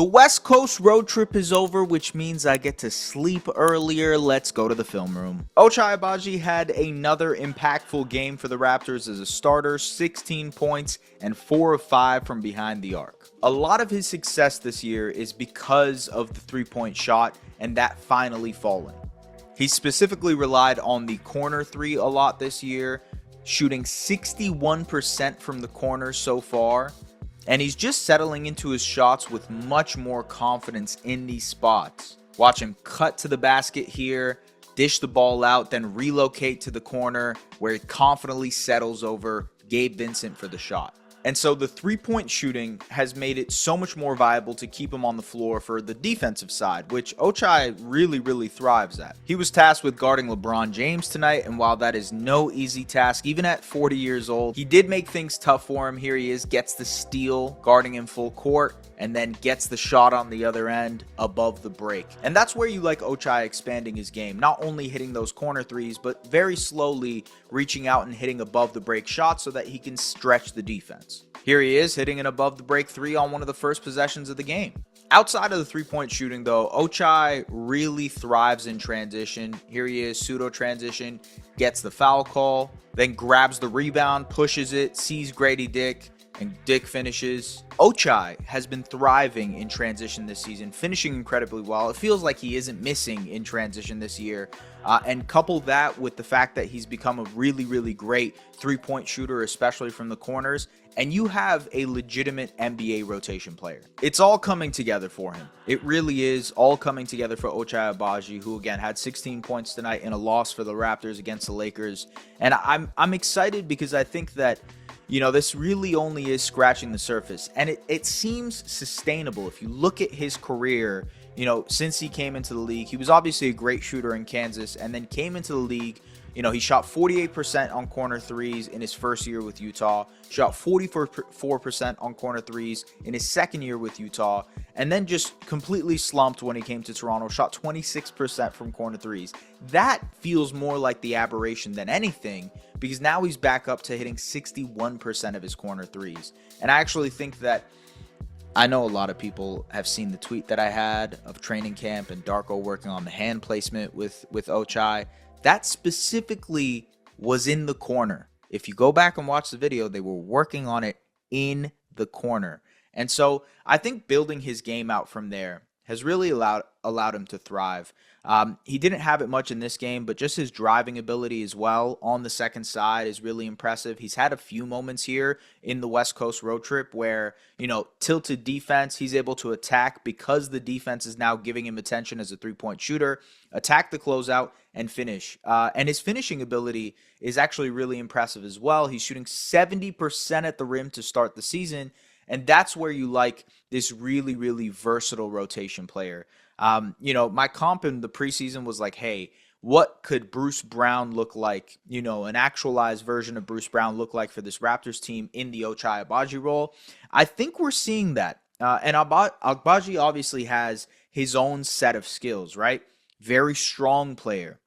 The West Coast road trip is over, which means I get to sleep earlier. Let's go to the film room. Ochai Agbaji had another impactful game for the Raptors as a starter, 16 points and 4 of 5 from behind the arc. A lot of his success this year is because of the three-point shot and that finally falling. He specifically relied on the corner three a lot this year, shooting 61% from the corner so far. And he's just settling into his shots with much more confidence in these spots. Watch him cut to the basket here, dish the ball out, then relocate to the corner where he confidently settles over Gabe Vincent for the shot. And so the three-point shooting has made it so much more viable to keep him on the floor for the defensive side, which Ochai really thrives at. He was tasked with guarding LeBron James tonight, and while that is no easy task, even at 40 years old, he did make things tough for him. Here he is, gets the steal, guarding him full court, and then gets the shot on the other end above the break. And that's where you like Ochai expanding his game, not only hitting those corner threes, but very slowly reaching out and hitting above the break shots so that he can stretch the defense. Here he is hitting an above the break three on one of the first possessions of the game. Outside of the three-point shooting though, Ochai really thrives in transition. Here he is, pseudo transition, gets the foul call, then grabs the rebound, pushes it, sees Grady Dick, and Dick finishes. Ochai has been thriving in transition this season, finishing incredibly well. It feels like he isn't missing in transition this year. And couple that with the fact that he's become a really great three-point shooter, especially from the corners, and you have a legitimate NBA rotation player. It's all coming together for him. It really is all coming together for Ochai Agbaji, who again had 16 points tonight in a loss for the Raptors against the Lakers. And I'm excited because I think that this really only is scratching the surface, and it seems sustainable. If you look at his career, since he came into the league, he was obviously a great shooter in Kansas, and then came into the league. He shot 48% on corner threes in his first year with Utah, shot 44% on corner threes in his second year with Utah, and then just completely slumped when he came to Toronto, shot 26% from corner threes. That feels more like the aberration than anything, because now he's back up to hitting 61% of his corner threes. And I actually think that, I know a lot of people have seen the tweet that I had of training camp and Darko working on the hand placement with Ochai. That specifically was in the corner. If you go back and watch the video, they were working on it in the corner. And so I think building his game out from there has really allowed him to thrive. He didn't have it much in this game, but just his driving ability as well on the second side is really impressive. He's had a few moments here in the West Coast road trip where, tilted defense, he's able to attack because the defense is now giving him attention as a three-point shooter, attack the closeout, and finish. And his finishing ability is actually really impressive as well. He's shooting 70% at the rim to start the season, and that's where you like this really versatile rotation player. My comp in the preseason was like, hey, what could Bruce Brown look like? An actualized version of Bruce Brown look like for this Raptors team in the Ochai Agbaji role? I think we're seeing that. And Agbaji obviously has his own set of skills, right? Very strong player.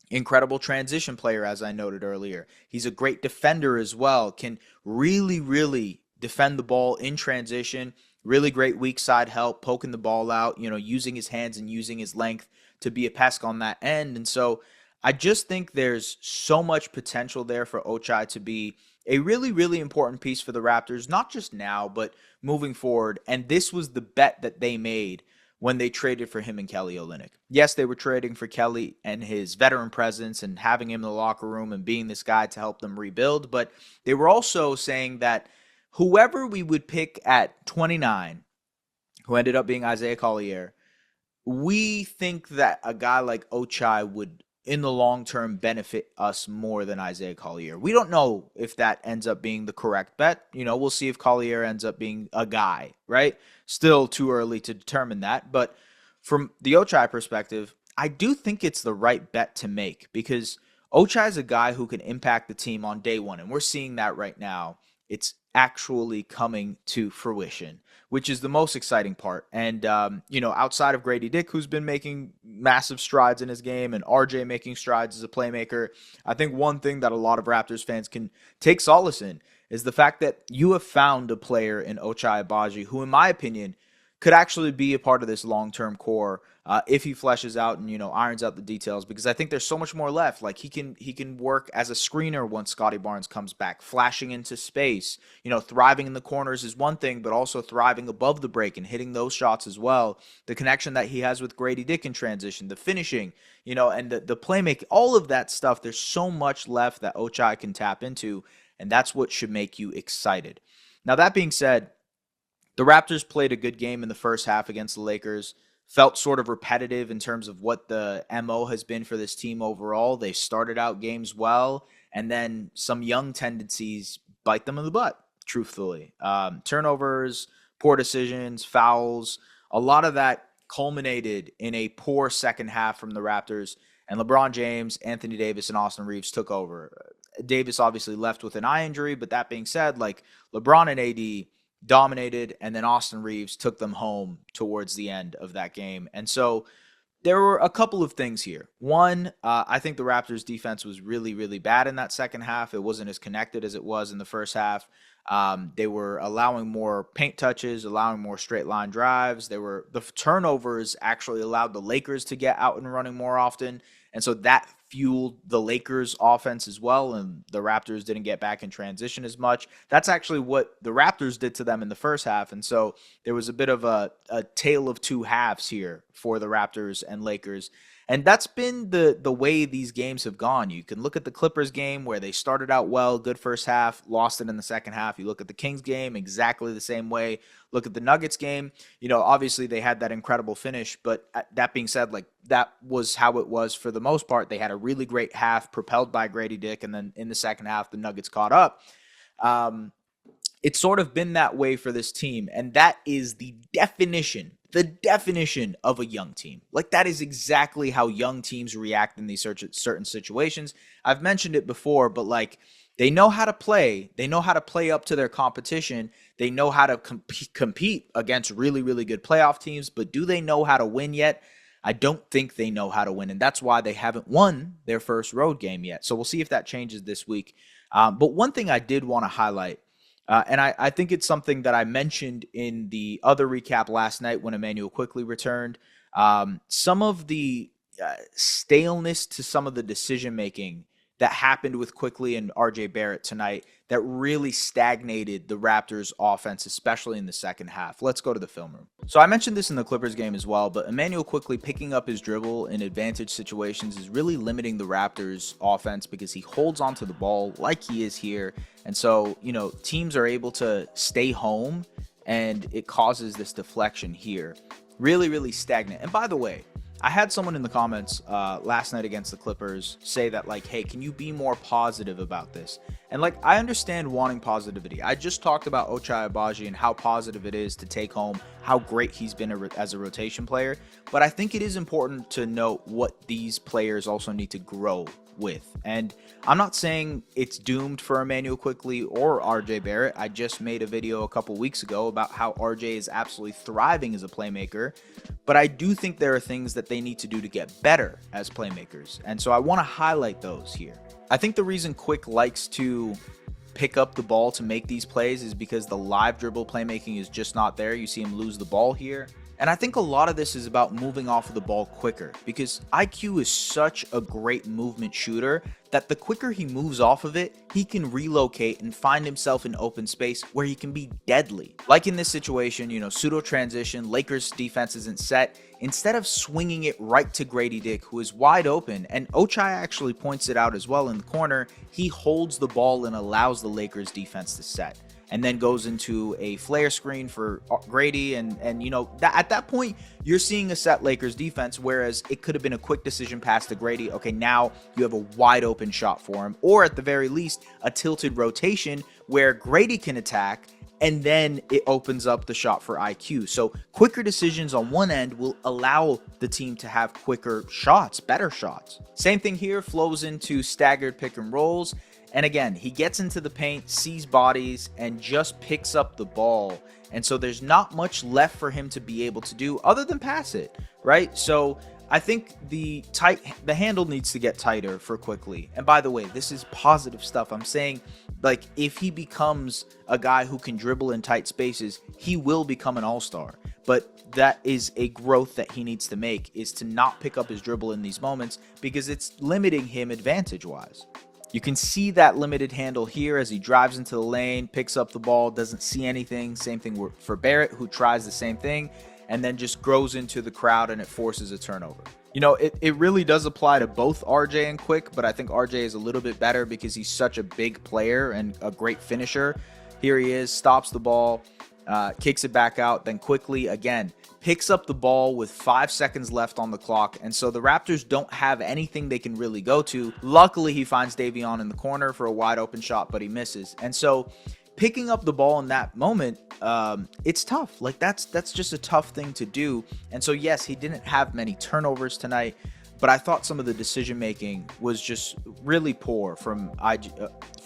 Incredible transition player, as I noted earlier. He's a great defender as well. Can really defend the ball in transition. Really great weak side help, poking the ball out, using his hands and using his length to be a pest on that end. And so I just think there's so much potential there for Ochai to be a really important piece for the Raptors, not just now, but moving forward. And this was the bet that they made when they traded for him and Kelly Olynyk. Yes, they were trading for Kelly and his veteran presence and having him in the locker room and being this guy to help them rebuild, but they were also saying that whoever we would pick at 29, who ended up being Isaiah Collier, we think that a guy like Ochai would, in the long term, benefit us more than Isaiah Collier. We don't know if that ends up being the correct bet. We'll see if Collier ends up being a guy, right? Still too early to determine that. But from the Ochai perspective, I do think it's the right bet to make because Ochai is a guy who can impact the team on day one. And we're seeing that right now. It's actually coming to fruition, which is the most exciting part. And, outside of Grady Dick, who's been making massive strides in his game, and RJ making strides as a playmaker, I think one thing that a lot of Raptors fans can take solace in is the fact that you have found a player in Ochai Agbaji who, in my opinion, could actually be a part of this long-term core if he fleshes out and, irons out the details, because I think there's so much more left. Like he can work as a screener once Scotty Barnes comes back, flashing into space. Thriving in the corners is one thing, but also thriving above the break and hitting those shots as well. The connection that he has with Grady Dick in transition, the finishing, and the playmaking, all of that stuff. There's so much left that Ochai can tap into, and that's what should make you excited. Now, that being said, the Raptors played a good game in the first half against the Lakers. Felt sort of repetitive in terms of what the MO has been for this team overall. They started out games well, and then some young tendencies bite them in the butt, truthfully. Turnovers, poor decisions, fouls, a lot of that culminated in a poor second half from the Raptors, and LeBron James, Anthony Davis, and Austin Reaves took over. Davis obviously left with an eye injury, but that being said, like LeBron and AD dominated, and then Austin Reaves took them home towards the end of that game. And so there were a couple of things here. One, I think the Raptors defense was really, really bad in that second half. It wasn't as connected as it was in the first half. They were allowing more paint touches, allowing more straight line drives. The turnovers actually allowed the Lakers to get out and running more often. And so that fueled the Lakers offense as well, and the Raptors didn't get back in transition as much. That's actually what the Raptors did to them in the first half, and so there was a bit of a tale of two halves here for the Raptors and Lakers. And that's been the way these games have gone. You can look at the Clippers game where they started out well, good first half, lost it in the second half. You look at the Kings game, exactly the same way. Look at the Nuggets game. Obviously they had that incredible finish, but that being said, like that was how it was for the most part. They had a really great half propelled by Grady Dick, and then in the second half, the Nuggets caught up. It's sort of been that way for this team, and that is the definition of a young team. Like, that is exactly how young teams react in these certain situations. I've mentioned it before, but like, they know how to play. They know how to play up to their competition. They know how to compete against really, really good playoff teams, but do they know how to win yet? I don't think they know how to win, and that's why they haven't won their first road game yet. So we'll see if that changes this week. But one thing I did want to highlight, and I think it's something that I mentioned in the other recap last night when Emmanuel quickly returned. Some of the staleness to some of the decision-making that happened with Quickly and RJ Barrett tonight that really stagnated the Raptors offense, especially in the second half. Let's go to the film room. So I mentioned this in the Clippers game as well, but Emmanuel Quickly picking up his dribble in advantage situations is really limiting the Raptors offense because he holds onto the ball like he is here. And so, teams are able to stay home, and it causes this deflection here. Really, really stagnant. And by the way, I had someone in the comments last night against the Clippers say that, like, hey, can you be more positive about this? And, like, I understand wanting positivity. I just talked about Ochai Agbaji and how positive it is to take home how great he's been as a rotation player. But I think it is important to note what these players also need to grow with. And I'm not saying it's doomed for Emmanuel Quickly or RJ Barrett. I just made a video a couple weeks ago about how RJ is absolutely thriving as a playmaker, but I do think there are things that they need to do to get better as playmakers, and so I want to highlight those here. I think the reason Quick likes to pick up the ball to make these plays is because the live dribble playmaking is just not there. You see him lose the ball here. And I think a lot of this is about moving off of the ball quicker, because IQ is such a great movement shooter that the quicker he moves off of it, he can relocate and find himself in open space where he can be deadly. Like in this situation, pseudo transition, Lakers defense isn't set. Instead of swinging it right to Grady Dick, who is wide open, and Ochai actually points it out as well in the corner, he holds the ball and allows the Lakers defense to set, and then goes into a flare screen for Grady. And at that point, you're seeing a set Lakers defense, whereas it could have been a quick decision pass to Grady. Okay, now you have a wide open shot for him, or at the very least, a tilted rotation where Grady can attack, and then it opens up the shot for IQ. So quicker decisions on one end will allow the team to have quicker shots, better shots. Same thing here, flows into staggered pick and rolls. And again, he gets into the paint, sees bodies, and just picks up the ball. And so there's not much left for him to be able to do other than pass it, right? So I think the handle needs to get tighter for Quickly. And by the way, this is positive stuff. I'm saying, like, if he becomes a guy who can dribble in tight spaces, he will become an all-star. but that is a growth that he needs to make, is to not pick up his dribble in these moments because it's limiting him advantage-wise. You can see that limited handle here as he drives into the lane, picks up the ball, doesn't see anything. Same thing for Barrett, who tries the same thing and then just grows into the crowd and it forces a turnover. You know, it really does apply to both RJ and Quick, but I think RJ is a little bit better because he's such a big player and a great finisher. Here he is, stops the ball, kicks it back out, then quickly again picks up the ball with 5 seconds left on the clock. And so the Raptors don't have anything they can really go to. Luckily, he finds Davion in the corner for a wide open shot, but he misses. And so picking up the ball in that moment, it's tough. Like that's just a tough thing to do. And so yes, he didn't have many turnovers tonight, but I thought some of the decision making was just really poor from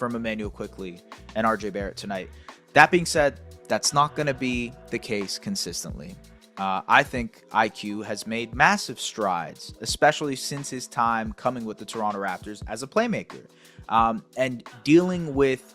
Immanuel Quickley and RJ Barrett tonight. That being said, that's not going to be the case consistently. I think IQ has made massive strides, especially since his time coming with the Toronto Raptors as a playmaker, and dealing with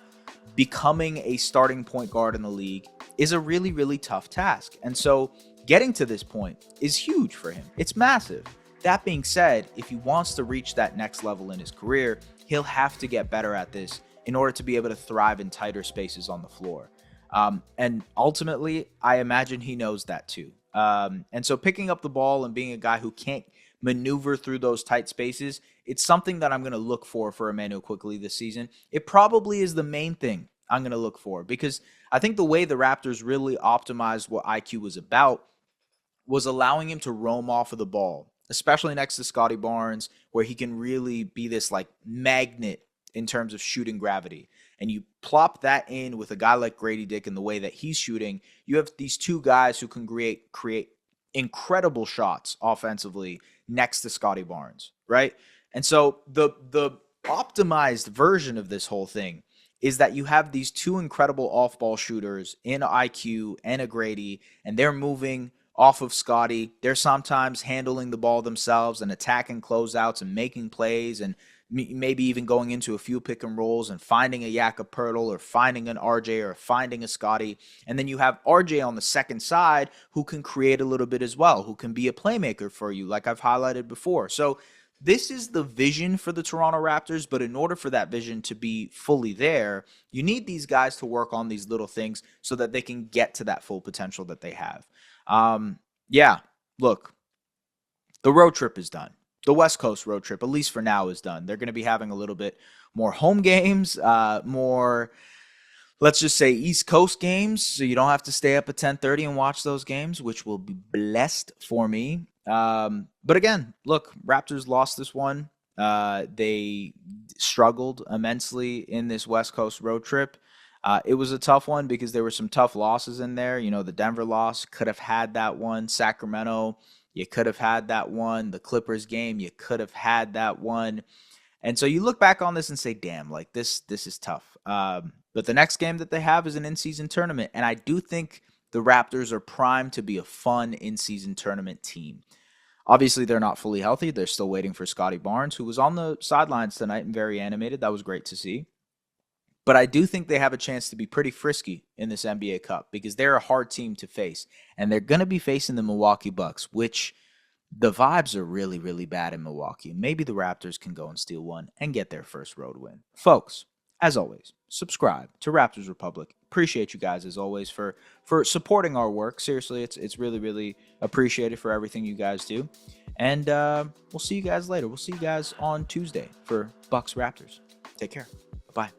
becoming a starting point guard in the league is a really, really tough task. And so getting to this point is huge for him. It's massive. That being said, if he wants to reach that next level in his career, he'll have to get better at this in order to be able to thrive in tighter spaces on the floor. And ultimately, I imagine he knows that too. And so picking up the ball and being a guy who can't maneuver through those tight spaces, it's something that I'm going to look for Immanuel Quickley this season. It probably is the main thing I'm going to look for, because I think the way the Raptors really optimized what IQ was about was allowing him to roam off of the ball, especially next to Scotty Barnes, where he can really be this like magnet in terms of shooting gravity. And you plop that in with a guy like Grady Dick in the way that he's shooting, you have these two guys who can create incredible shots offensively next to Scotty Barnes, right? And so the optimized version of this whole thing is that you have these two incredible off-ball shooters in IQ and a Grady, and they're moving off of Scotty. They're sometimes handling the ball themselves and attacking closeouts and making plays, and maybe even going into a few pick and rolls and finding a Jakob Poeltl or finding an RJ or finding a Scotty. And then you have RJ on the second side who can create a little bit as well, who can be a playmaker for you, like I've highlighted before. So this is the vision for the Toronto Raptors, but in order for that vision to be fully there, you need these guys to work on these little things so that they can get to that full potential that they have. Yeah, look, the road trip is done. The West Coast road trip, at least for now, is done. They're going to be having a little bit more home games, more, let's just say, East Coast games, so you don't have to stay up at 10:30 and watch those games, which will be blessed for me. But again, look, Raptors lost this one. They struggled immensely in this West Coast road trip. It was a tough one because there were some tough losses in there. You know, the Denver loss, could have had that one. Sacramento, you could have had that one. The Clippers game, you could have had that one. And so you look back on this and say, damn, like this is tough. But the next game that they have is an in-season tournament. And I do think the Raptors are primed to be a fun in-season tournament team. Obviously, they're not fully healthy. They're still waiting for Scotty Barnes, who was on the sidelines tonight and very animated. That was great to see. But I do think they have a chance to be pretty frisky in this NBA Cup because they're a hard team to face. And they're going to be facing the Milwaukee Bucks, which the vibes are really, really bad in Milwaukee. Maybe the Raptors can go and steal one and get their first road win. Folks, as always, subscribe to Raptors Republic. Appreciate you guys, as always, for supporting our work. Seriously, it's really, really appreciated for everything you guys do. And we'll see you guys later. We'll see you guys on Tuesday for Bucks Raptors. Take care. Bye.